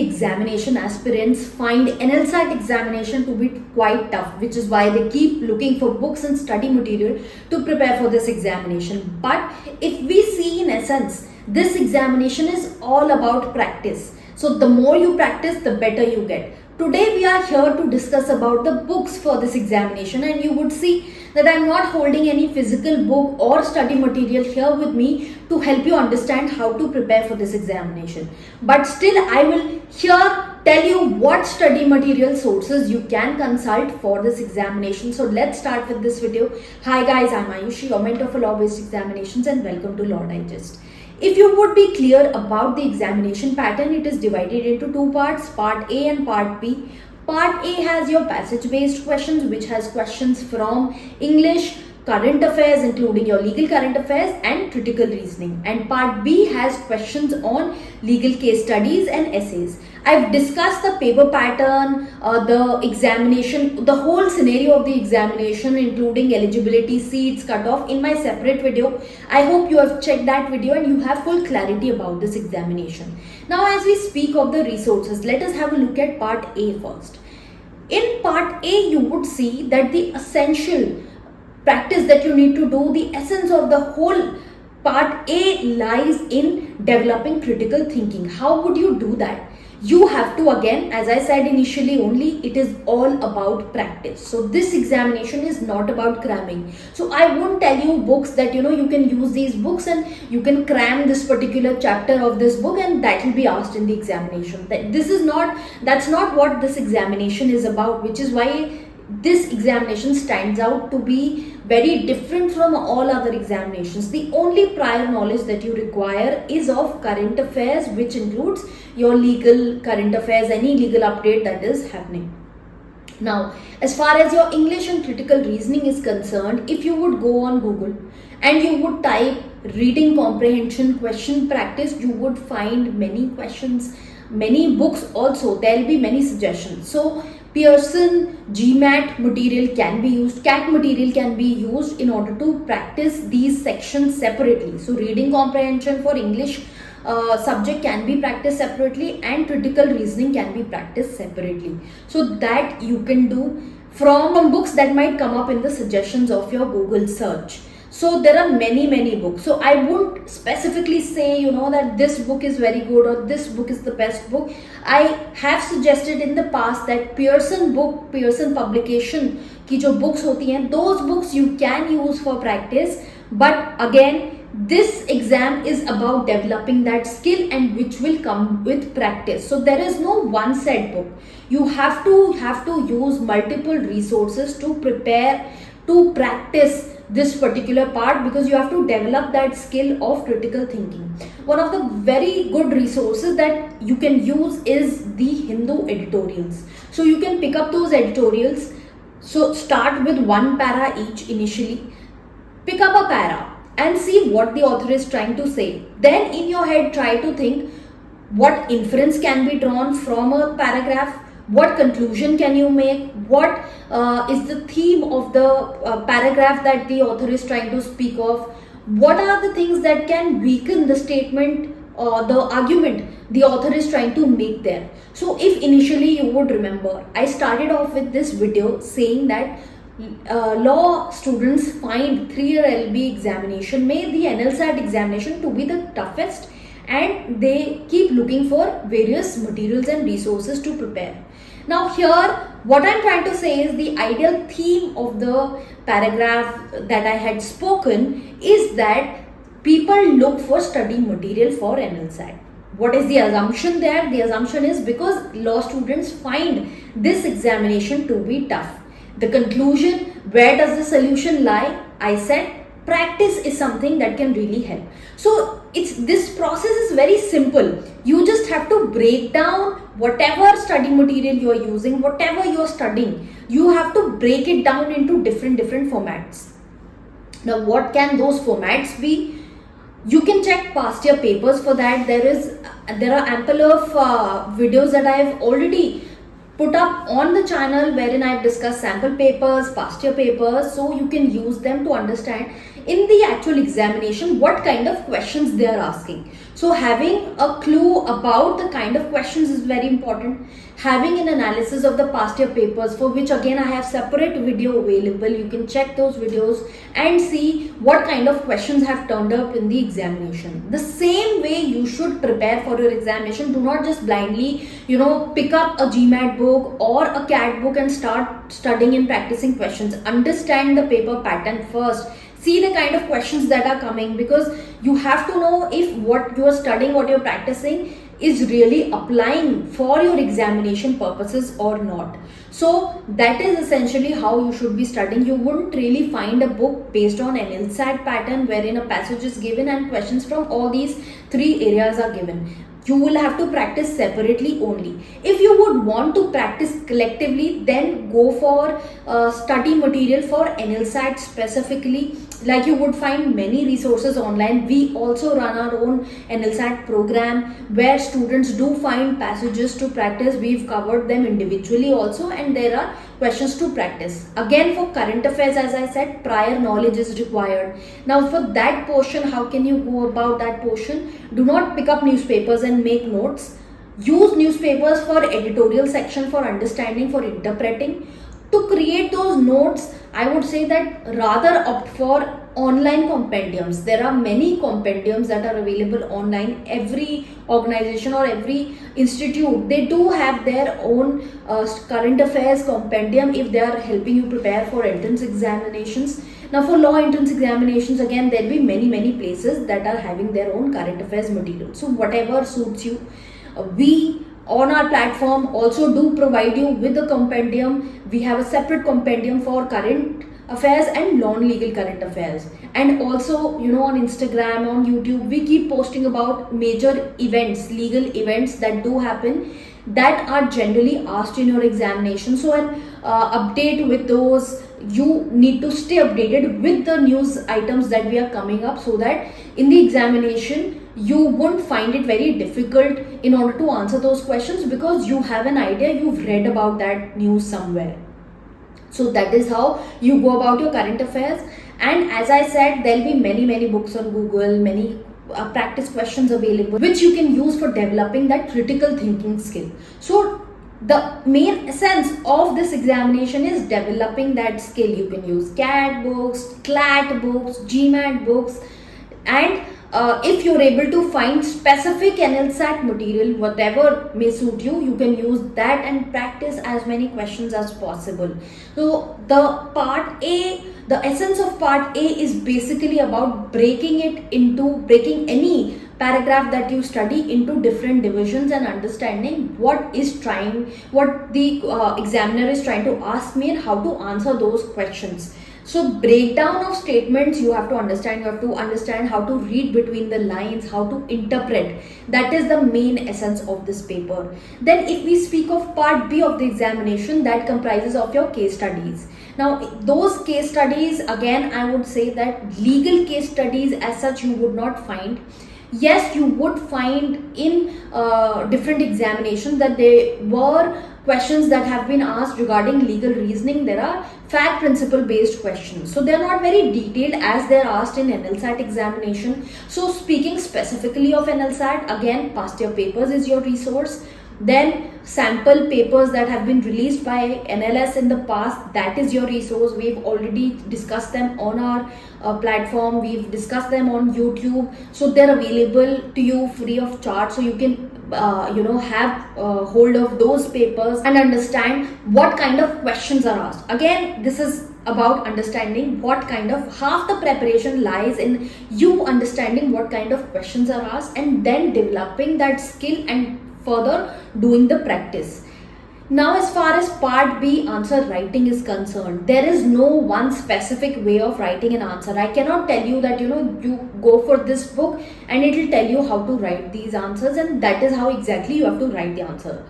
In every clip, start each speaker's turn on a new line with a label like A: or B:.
A: examination aspirants find NLSAT examination to be quite tough, which is why they keep looking for books and study material to prepare for this examination. But if we see in essence, this examination is all about practice. So the more you practice, the better you get. Today we are here to discuss about the books for this examination, and you would see that I am not holding any physical book or study material here with me to help you understand how to prepare for this examination. But still I will here tell you what study material sources you can consult for this examination. So let's start with this video. Hi guys, I'm Ayushi, your mentor for law-based examinations, and welcome to Law Digest. If you would be clear about the examination pattern, it is divided into two parts, part A and part B. Part A has your passage-based questions, which has questions from English, current affairs, including your legal current affairs, and critical reasoning. And part B has questions on legal case studies and essays. I've discussed the paper pattern, the examination, the whole scenario of the examination, including eligibility, seats, cutoff, in my separate video. I hope you have checked that video and you have full clarity about this examination. Now, as we speak of the resources, let us have a look at part A first. In part A, you would see that the essential practice that you need to do, the essence of the whole part A lies in developing critical thinking. How would you do that? You have to, again, as I said initially, only it is all about practice. So this examination is not about cramming. So I won't tell you books that you can use these books and you can cram this particular chapter of this book and that will be asked in the examination. That's not what this examination is about, which is why this examination stands out to be very different from all other examinations. The only prior knowledge that you require is of current affairs, which includes your legal current affairs, any legal update that is happening. Now, as far as your English and critical reasoning is concerned, if you would go on Google and you would type reading comprehension question practice, you would find many questions, many books also. There will be many suggestions. So Pearson GMAT material can be used, CAT material can be used in order to practice these sections separately. So reading comprehension for English subject can be practiced separately and critical reasoning can be practiced separately. So that you can do from books that might come up in the suggestions of your Google search. So there are many books. So I won't specifically say that this book is very good or this book is the best book. I have suggested in the past that Pearson publication की जो books होती हैं, those books you can use for practice. But again, this exam is about developing that skill and which will come with practice. So there is no one set book. You have to use multiple resources to prepare, to practice this particular part, because you have to develop that skill of critical thinking. One of the very good resources that you can use is the Hindu editorials. So you can pick up those editorials. So start with one para each initially. Pick up a para and see what the author is trying to say. Then in your head try to think what inference can be drawn from a paragraph. What conclusion can you make? What is the theme of the paragraph that the author is trying to speak of? What are the things that can weaken the statement or the argument the author is trying to make there? So if initially you would remember, I started off with this video saying that law students find 3-year LB examination, made the NLSAT examination to be the toughest, and they keep looking for various materials and resources to prepare. Now here, what I'm trying to say is the ideal theme of the paragraph that I had spoken is that people look for study material for NLSAT. What is the assumption there? The assumption is because law students find this examination to be tough. The conclusion, where does the solution lie? I said practice is something that can really help. So this process is very simple. You just have to break down whatever study material you are using, whatever you are studying. You have to break it down into different formats. Now, what can those formats be? You can check past year papers for that. There are ample of videos that I have already put up on the channel wherein I've discussed sample papers, past year papers, so you can use them to understand in the actual examination what kind of questions they are asking. So having a clue about the kind of questions is very important. Having an analysis of the past year papers, for which again I have separate video available. You can check those videos and see what kind of questions have turned up in the examination. The same way you should prepare for your examination. Do not just blindly, pick up a GMAT book or a CAT book and start studying and practicing questions. Understand the paper pattern first. See the kind of questions that are coming, because you have to know if what you are studying, what you're practicing is really applying for your examination purposes or not. So that is essentially how you should be studying. You wouldn't really find a book based on NLSAT pattern wherein a passage is given and questions from all these three areas are given. You will have to practice separately only. If you would want to practice collectively, then go for study material for NLSAT specifically. Like, you would find many resources online. We also run our own NLSAT program where students do find passages to practice. We've covered them individually also, and there are questions to practice. Again, for current affairs, as I said, prior knowledge is required. Now for that portion, how can you go about that portion? Do not pick up newspapers and make notes. Use newspapers for editorial section, for understanding, for interpreting. To create those notes, I would say that rather opt for online compendiums. There are many compendiums that are available online. Every organization or every institute, they do have their own current affairs compendium if they are helping you prepare for entrance examinations. Now for law entrance examinations, again, there will be many places that are having their own current affairs material. So whatever suits you. We on our platform also do provide you with a compendium. We have a separate compendium for current affairs and non-legal current affairs. And also, on Instagram, on YouTube, we keep posting about major events, legal events that do happen, that are generally asked in your examination. So an update with those, you need to stay updated with the news items that we are coming up, so that in the examination you won't find it very difficult in order to answer those questions, because you have an idea, you've read about that news somewhere. So that is how you go about your current affairs. And as I said, there'll be many books on Google, many practice questions available, which you can use for developing that critical thinking skill. So the main essence of this examination is developing that skill. You can use CAT books, CLAT books, GMAT books, and if you're able to find specific NLSAT material, whatever may suit you, you can use that and practice as many questions as possible. So the essence of part A is basically about breaking any paragraph that you study into different divisions and understanding what the examiner is trying to ask me and how to answer those questions. So breakdown of statements you have to understand. You have to understand how to read between the lines, how to interpret. That is the main essence of this paper. Then if we speak of part B of the examination, that comprises of your case studies. Now those case studies, again, I would say that legal case studies as such you would not find. Yes, you would find in different examinations that there were questions that have been asked regarding legal reasoning. There are fact principle based questions, so they are not very detailed as they are asked in NLSAT examination. So speaking specifically of NLSAT, again, past year papers is your resource. Then sample papers that have been released by NLS in the past, that is your resource. We've already discussed them on our platform. We've discussed them on YouTube, so they're available to you free of charge. So you can have hold of those papers and understand what kind of questions are asked. Again, this is about understanding what kind of, half the preparation lies in you understanding what kind of questions are asked and then developing that skill and further doing the practice. Now as far as part B, answer writing, is concerned, there is no one specific way of writing an answer. I cannot tell you that you go for this book and it will tell you how to write these answers and that is how exactly you have to write the answer.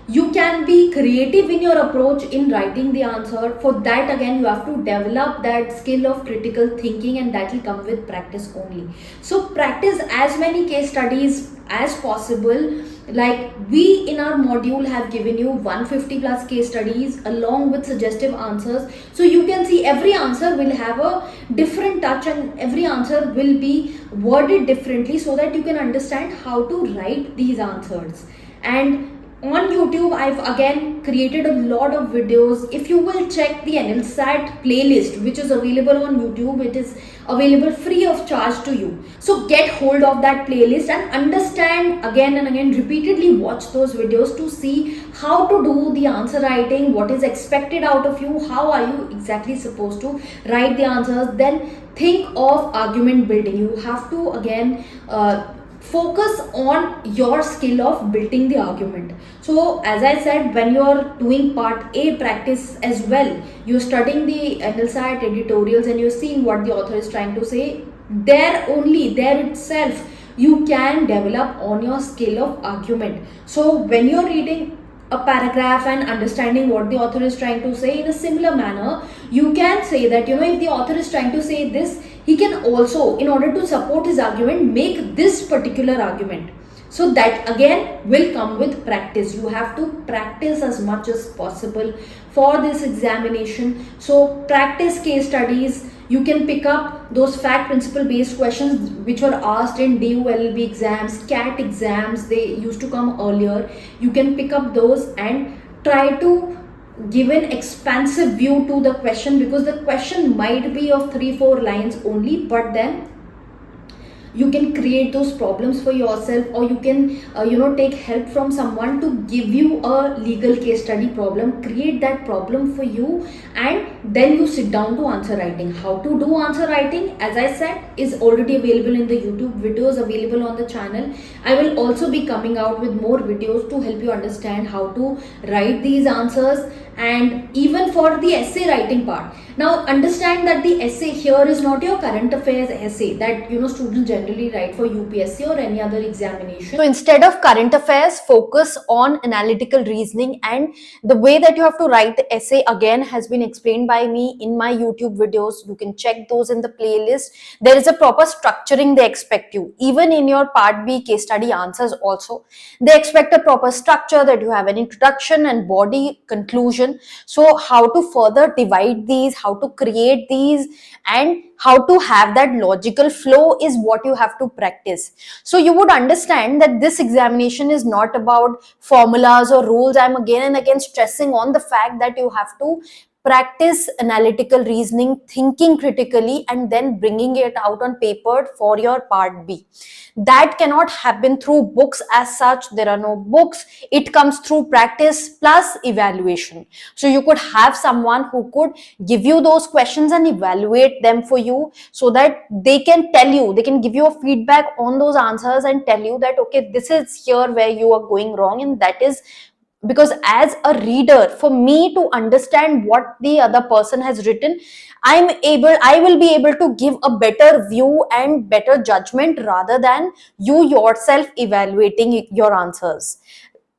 A: You can be creative in your approach in writing the answer. For that, again, you have to develop that skill of critical thinking, and that will come with practice only. So practice as many case studies as possible. Like, we in our module have given you 150 plus case studies along with suggestive answers, so you can see every answer will have a different touch and every answer will be worded differently, so that you can understand how to write these answers. And on YouTube, I've again created a lot of videos. If you will check the NLSAT playlist, which is available on YouTube, it is available free of charge to you. So get hold of that playlist and understand again and again, repeatedly watch those videos to see how to do the answer writing, what is expected out of you, how are you exactly supposed to write the answers. Then think of argument building. You have to again focus on your skill of building the argument. So as I said, when you're doing part A practice as well, you're studying the NLSAT editorials and you're seeing what the author is trying to say, there itself you can develop on your skill of argument. So when you're reading a paragraph and understanding what the author is trying to say, in a similar manner you can say that, if the author is trying to say this, he can also, in order to support his argument, make this particular argument. So that again will come with practice. You have to practice as much as possible for this examination. So practice case studies. You can pick up those fact principle based questions which were asked in DULB exams, CAT exams, they used to come earlier. You can pick up those and try to give an expansive view to the question, because the question might be of 3-4 lines only, but then you can create those problems for yourself, or you can take help from someone to give you a legal case study problem, create that problem for you, and then you sit down to answer writing. How to do answer writing, as I said, is already available in the YouTube videos available on the channel. I will also be coming out with more videos to help you understand how to write these answers, and even for the essay writing part. Now understand that the essay here is not your current affairs essay that students generally write for UPSC or any other examination. So instead of current affairs, focus on analytical reasoning, and the way that you have to write the essay again has been explained by me in my YouTube videos. You can check those in the playlist. There is a proper structuring they expect you. Even in your part B case study answers also, they expect a proper structure, that you have an introduction and body, conclusion. So how to further divide these, how to create these, and how to have that logical flow is what you have to practice. So you would understand that this examination is not about formulas or rules. I'm again and again stressing on the fact that you have to practice analytical reasoning, thinking critically, and then bringing it out on paper for your part B. That cannot happen through books as such. There are no books. It comes through practice plus evaluation. So you could have someone who could give you those questions and evaluate them for you, so that they can tell you, they can give you a feedback on those answers and tell you that, okay, this is here where you are going wrong. And that is because as a reader, for me to understand what the other person has written, I will be able to give a better view and better judgment, rather than you yourself evaluating your answers.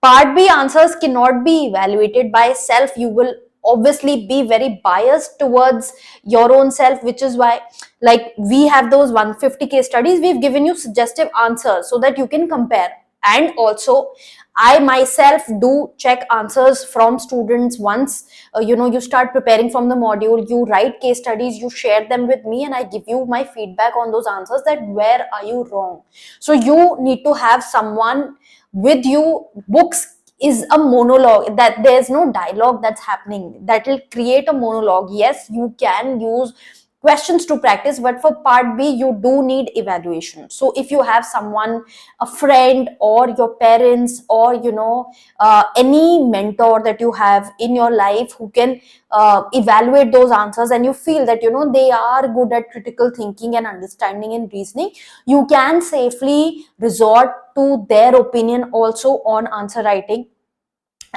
A: Part B answers cannot be evaluated by self. You will obviously be very biased towards your own self, which is why, like, we have those 150 case studies, we've given you suggestive answers so that you can compare. And also, I myself do check answers from students. Once you start preparing from the module, you write case studies, you share them with me, and I give you my feedback on those answers, that where are you wrong. So you need to have someone with you. Books is a monologue, that there's no dialogue that's happening, that will create a monologue. Yes, you can use questions to practice, but for part B you do need evaluation. So if you have someone, a friend or your parents, or any mentor that you have in your life who can evaluate those answers, and you feel that they are good at critical thinking and understanding and reasoning, you can safely resort to their opinion also on answer writing.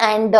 A: And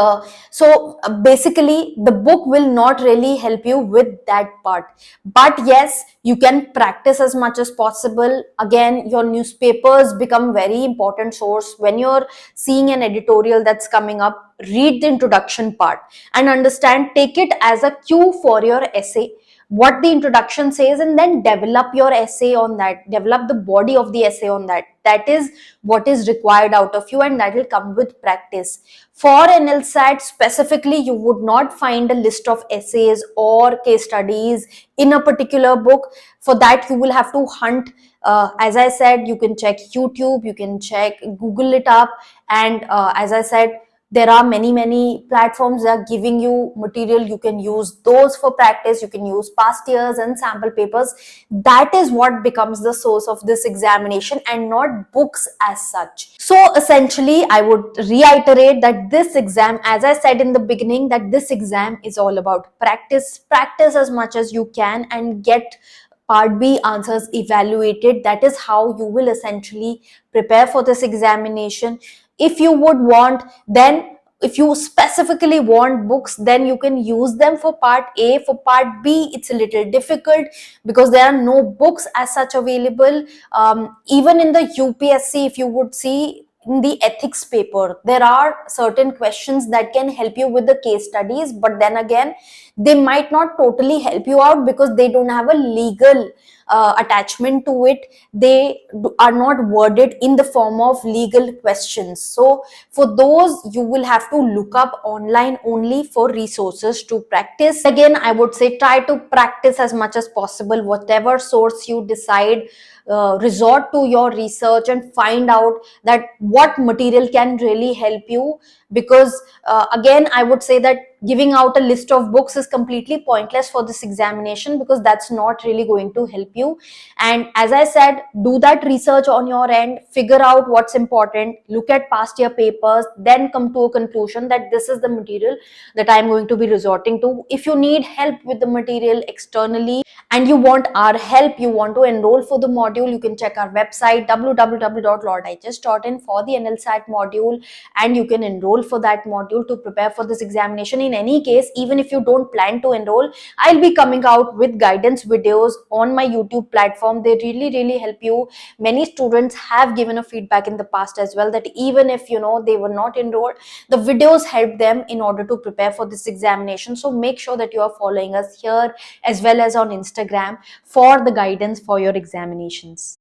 A: basically the book will not really help you with that part, but yes, you can practice as much as possible. Again, your newspapers become very important source. When you're seeing an editorial that's coming up, read the introduction part and understand, take it as a cue for your essay. what the introduction says, and then develop your essay on that, develop the body of the essay on that. That is what is required out of you, and that will come with practice. For NLSAT specifically, you would not find a list of essays or case studies in a particular book. For that, you will have to hunt. As I said, you can check YouTube, you can check, Google it up, and as I said, there are many platforms that are giving you material. You can use those for practice. You can use past years and sample papers. That is what becomes the source of this examination, and not books as such. So essentially, I would reiterate that this exam, as I said in the beginning, that this exam is all about practice as much as you can, and get part B answers evaluated. That is how you will essentially prepare for this examination. If you would want, then if you specifically want books, then you can use them for part A. For part B, it's a little difficult because there are no books as such available. Even in the UPSC, if you would see in the ethics paper, there are certain questions that can help you with the case studies, but then again, they might not totally help you out because they don't have a legal attachment to it. They are not worded in the form of legal questions. So for those, you will have to look up online only for resources to practice. Again, I would say try to practice as much as possible. Whatever source you decide, resort to your research and find out that what material can really help you. Because again, I would say that giving out a list of books is completely pointless for this examination, because that's not really going to help you. And as I said, do that research on your end, figure out what's important, look at past year papers, then come to a conclusion that this is the material that I'm going to be resorting to. If you need help with the material externally and you want our help, you want to enroll for the module, you can check our website www.lorddigest.in for the NLSAT module, and you can enroll for that module to prepare for this examination. In any case, even if you don't plan to enroll, I'll be coming out with guidance videos on my YouTube platform. They really help you. Many students have given a feedback in the past as well, that even if they were not enrolled, the videos help them in order to prepare for this examination. So make sure that you are following us here as well as on Instagram for the guidance for your examinations.